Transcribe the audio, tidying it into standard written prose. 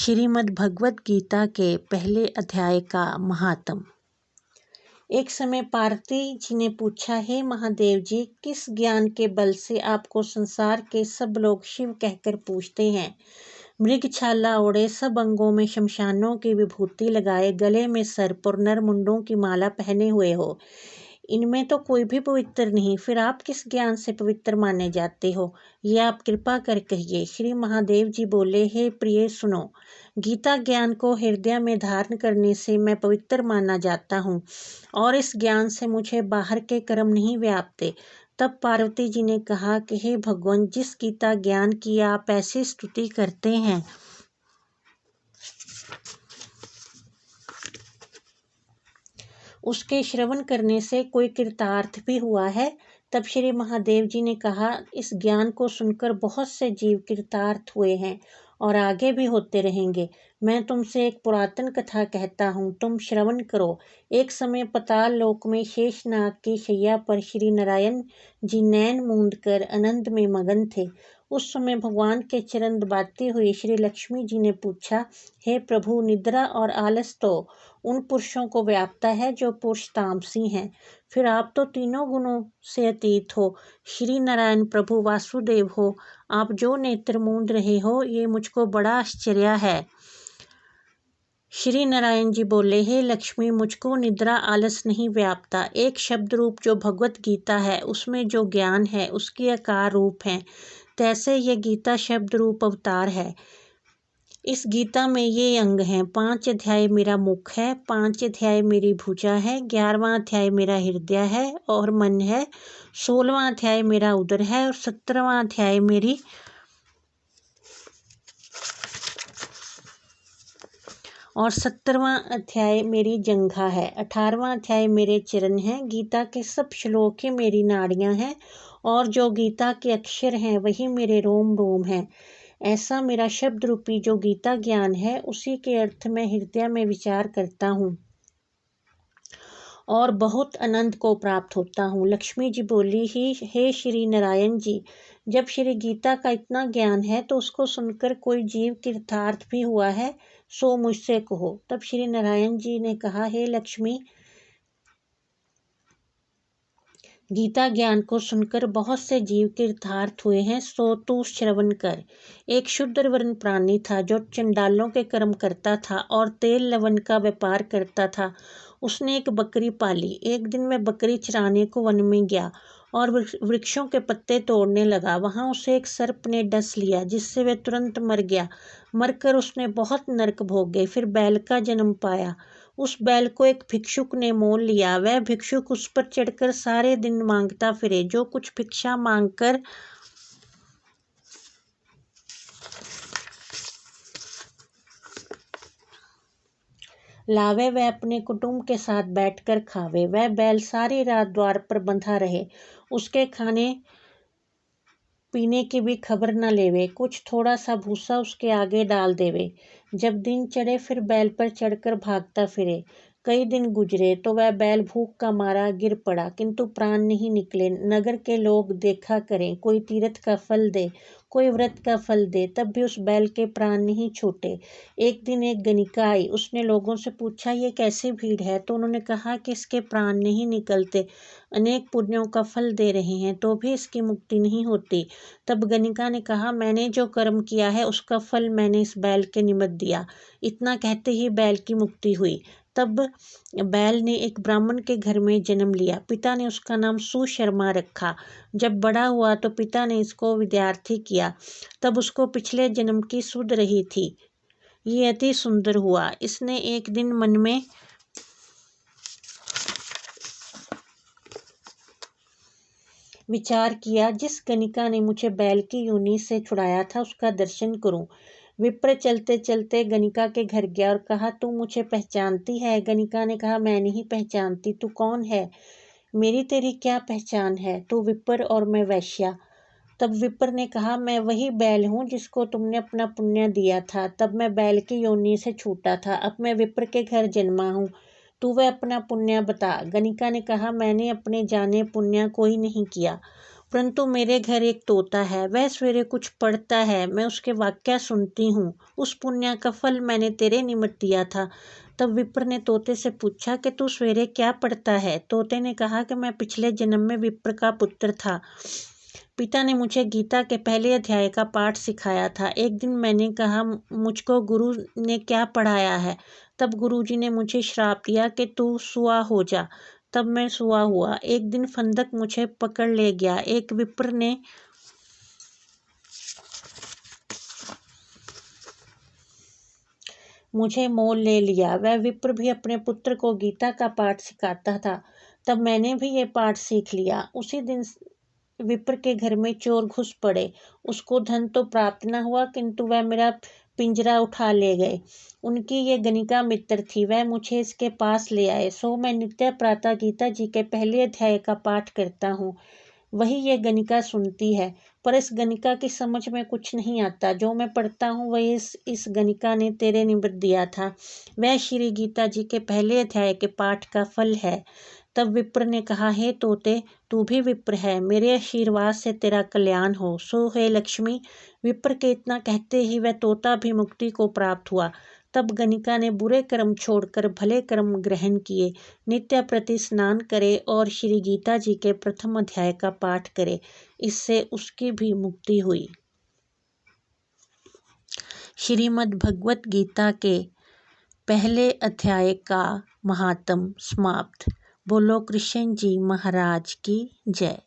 श्रीमद् भगवत गीता के पहले अध्याय का महात्म। एक समय पार्वती जी ने पूछा, हे महादेव जी, किस ज्ञान के बल से आपको संसार के सब लोग शिव कहकर पूछते हैं? मृगछाला ओढ़े, सब अंगों में शमशानों की विभूति लगाए, गले में सर्प और नर मुंडों की माला पहने हुए हो, इनमें तो कोई भी पवित्र नहीं, फिर आप किस ज्ञान से पवित्र माने जाते हो? ये आप कृपा कर कहिए। श्री महादेव जी बोले, हे प्रिय सुनो, गीता ज्ञान को हृदय में धारण करने से मैं पवित्र माना जाता हूँ और इस ज्ञान से मुझे बाहर के कर्म नहीं व्यापते। तब पार्वती जी ने कहा कि हे भगवान, जिस गीता ज्ञान की आप ऐसी स्तुति करते हैं उसके श्रवण करने से कोई कृतार्थ भी हुआ है? तब श्री महादेव जी ने कहा, इस ज्ञान को सुनकर बहुत से जीव कृतार्थ हुए हैं और आगे भी होते रहेंगे। मैं तुमसे एक पुरातन कथा कहता हूँ, तुम श्रवण करो। एक समय पाताल लोक में शेषनाग की शैया पर श्री नारायण जी नैन मूंद कर आनंद में मगन थे। उस समय भगवान के चरण दबाती हुई श्री लक्ष्मी जी ने पूछा, हे प्रभु, निद्रा और आलस तो उन पुरुषों को व्यापता है जो पुरुष तामसी हैं, फिर आप तो तीनों गुणों से अतीत हो। श्री नारायण प्रभु वासुदेव हो, आप जो नेत्र मूंद रहे हो, ये मुझको बड़ा आश्चर्य है। श्री नारायण जी बोले, हे लक्ष्मी, मुझको निद्रा आलस नहीं व्यापता। एक शब्द रूप जो भगवत गीता है, उसमें जो ज्ञान है उसकी आकार रूप है, तैसे ये गीता शब्द रूप अवतार है। इस गीता में ये अंग हैं। 5 अध्याय मेरा मुख है, 5 अध्याय मेरी भुजा है, 11वां अध्याय मेरा हृदय है और मन है, 16वां अध्याय मेरा उदर है और 17वां अध्याय मेरी मेरी जंघा है, 18वां अध्याय मेरे चरण हैं। गीता के सब श्लोक ही मेरी नाड़ियां हैं और जो गीता के अक्षर हैं वही मेरे रोम रोम हैं। ऐसा मेरा शब्द रूपी जो गीता ज्ञान है, उसी के अर्थ में हृदय में विचार करता हूँ और बहुत आनंद को प्राप्त होता हूँ। लक्ष्मी जी बोली, ही हे श्री नारायण जी, जब श्री गीता का इतना ज्ञान है तो उसको सुनकर कोई जीव कृतार्थ भी हुआ है, सो मुझसे कहो। तब श्री नारायण जी ने कहा, हे लक्ष्मी, गीता ज्ञान को सुनकर बहुत से जीव कृतार्थ हुए हैं, सो तू श्रवण कर। एक शूद्र वर्ण प्राणी था जो चंडालों के कर्म करता था और तेल लवण का व्यापार करता था। उसने एक बकरी पाली। एक दिन वह बकरी चराने को वन में गया और वृक्षों के पत्ते तोड़ने लगा। वहां उसे एक सर्प ने डस लिया, जिससे वह तुरंत मर गया। मरकर उसने बहुत नरक भोगे। फिर बैल का जन्म पाया। उस बैल को एक भिक्षुक ने मोल लिया। वह भिक्षुक उस पर चढ़कर सारे दिन मांगता फिरे। जो कुछ भिक्षा मांगकर लावे, वह अपने कुटुंब के साथ बैठकर खावे। वह बैल सारी रात द्वार पर बंधा रहे, उसके खाने पीने की भी खबर न लेवे। कुछ थोड़ा सा भूसा उसके आगे डाल देवे। जब दिन चढ़े फिर बैल पर चढ़कर भागता फिरे। कई दिन गुजरे तो वह बैल भूख का मारा गिर पड़ा, किंतु प्राण नहीं निकले। नगर के लोग देखा करें, कोई तीर्थ का फल दे, कोई व्रत का फल दे, तब भी उस बैल के प्राण नहीं छूटे। एक दिन एक गणिका आई। उसने लोगों से पूछा, ये कैसी भीड़ है? तो उन्होंने कहा कि इसके प्राण नहीं निकलते, अनेक पुण्यों का फल दे रहे हैं तो भी इसकी मुक्ति नहीं होती। तब गणिका ने कहा, मैंने जो कर्म किया है उसका फल मैंने इस बैल के निमित्त दिया। इतना कहते ही बैल की मुक्ति हुई। तब बैल ने एक ब्राह्मण के घर में जन्म लिया। पिता ने उसका नाम सुशर्मा रखा। जब बड़ा हुआ तो पिता ने इसको विद्यार्थी किया। तब उसको पिछले जन्म की सुध रही थी। ये अति सुंदर हुआ। इसने एक दिन मन में विचार किया, जिस गणिका ने मुझे बैल की योनि से छुड़ाया था उसका दर्शन करूं। विप्र चलते चलते गणिका के घर गया और कहा, तू मुझे पहचानती है? गणिका ने कहा, मैं नहीं पहचानती। तू कौन है? मेरी तेरी क्या पहचान है? तू विप्र और मैं वैश्या। तब विप्र ने कहा, मैं वही बैल हूँ जिसको तुमने अपना पुण्य दिया था। तब मैं बैल की योनि से छूटा था, अब मैं विप्र के घर जन्मा हूँ। तू वह अपना पुण्य बता। गणिका ने कहा, मैंने अपने जाने पुण्य कोई नहीं किया। परंतु मेरे घर एक तोता है, वह सवेरे कुछ पढ़ता है, मैं उसके वाक्य सुनती हूँ। उस पुण्य का फल मैंने तेरे निमित्त दिया था। तब विप्र ने तोते से पूछा कि तू सवेरे क्या पढ़ता है? तोते ने कहा कि मैं पिछले जन्म में विप्र का पुत्र था। पिता ने मुझे गीता के पहले अध्याय का पाठ सिखाया था। एक दिन मैंने कहा, मुझको गुरु ने क्या पढ़ाया है? तब गुरुजी ने मुझे श्राप दिया कि तू सुआ हो जा। तब मैं सुआ हुआ। एक दिन फंदक मुझे पकड़ ले गया। एक विप्र ने मुझे मोल ले लिया। वह विप्र भी अपने पुत्र को गीता का पाठ सिखाता था। तब मैंने भी ये पाठ सीख लिया। उसी दिन विप्र के घर में चोर घुस पड़े। उसको धन तो प्राप्त न हुआ, किंतु वह मेरा पिंजरा उठा ले गए। उनकी ये गणिका मित्र थी। वह मुझे इसके पास ले आए। सो मैं नित्य प्रातः गीता जी के पहले अध्याय का पाठ करता हूँ। वही ये गणिका सुनती है, पर इस गणिका की समझ में कुछ नहीं आता। जो मैं पढ़ता हूँ वही इस गणिका ने तेरे निमित्त दिया था। वह श्री गीता जी के पहले अध्याय के पाठ का फल है। तब विप्र ने कहा, हे तोते, तू भी विप्र है, मेरे आशीर्वाद से तेरा कल्याण हो। सो हे लक्ष्मी। विप्र के इतना कहते ही वह तोता भी मुक्ति को प्राप्त हुआ। तब गणिका ने बुरे कर्म छोड़कर भले कर्म ग्रहण किए, नित्य प्रति स्नान करे और श्री गीता जी के प्रथम अध्याय का पाठ करे। इससे उसकी भी मुक्ति हुई। श्रीमद् भगवत गीता के पहले अध्याय का महात्म समाप्त। बोलो कृष्ण जी महाराज की जय।